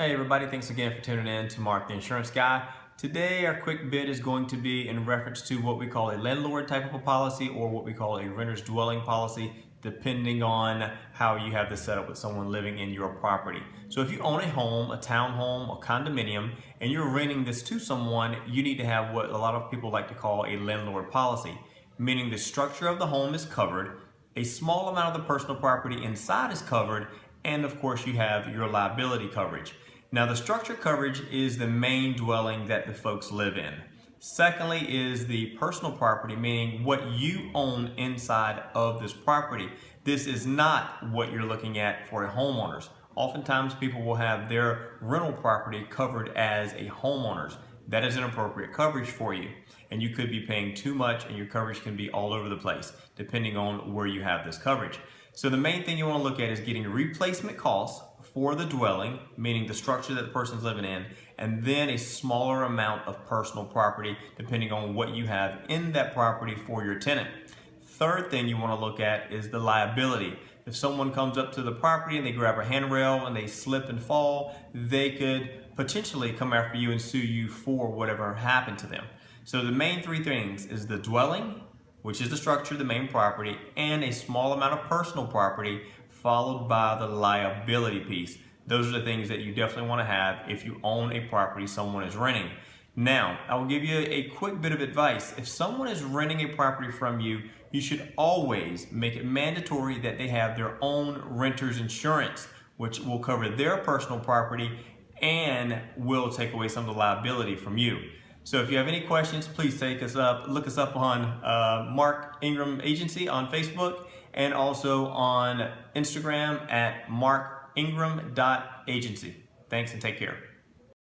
Hey everybody, thanks again for tuning in to Mark the Insurance Guy. Today our quick bit is going to be in reference to what we call a landlord type of a policy or what we call a renter's dwelling policy, depending on how you have this set up with someone living in your property. So if you own a home, a townhome, a condominium, and you're renting this to someone, you need to have what a lot of people like to call a landlord policy, meaning the structure of the home is covered, a small amount of the personal property inside is covered, and of course you have your liability coverage. Now the structure coverage is the main dwelling that the folks live in. Secondly is the personal property, meaning what you own inside of this property. This is not what you're looking at for a homeowner's. Oftentimes people will have their rental property covered as a homeowner's. That is an appropriate coverage for you. And you could be paying too much and your coverage can be all over the place depending on where you have this coverage. So the main thing you want to look at is getting replacement costs for the dwelling, meaning the structure that the person's living in, and then a smaller amount of personal property depending on what you have in that property for your tenant. Third thing you want to look at is the liability. If someone comes up to the property and they grab a handrail and they slip and fall, they could potentially come after you and sue you for whatever happened to them. So the main three things is the dwelling, which is the structure, the main property, and a small amount of personal property, followed by the liability piece. Those are the things that you definitely want to have if you own a property someone is renting. Now, I will give you a quick bit of advice. If someone is renting a property from you, you should always make it mandatory that they have their own renter's insurance, which will cover their personal property and will take away some of the liability from you. So if you have any questions, please look us up on Mark Ingram Agency on Facebook and also on Instagram at markingram.agency. Thanks and take care.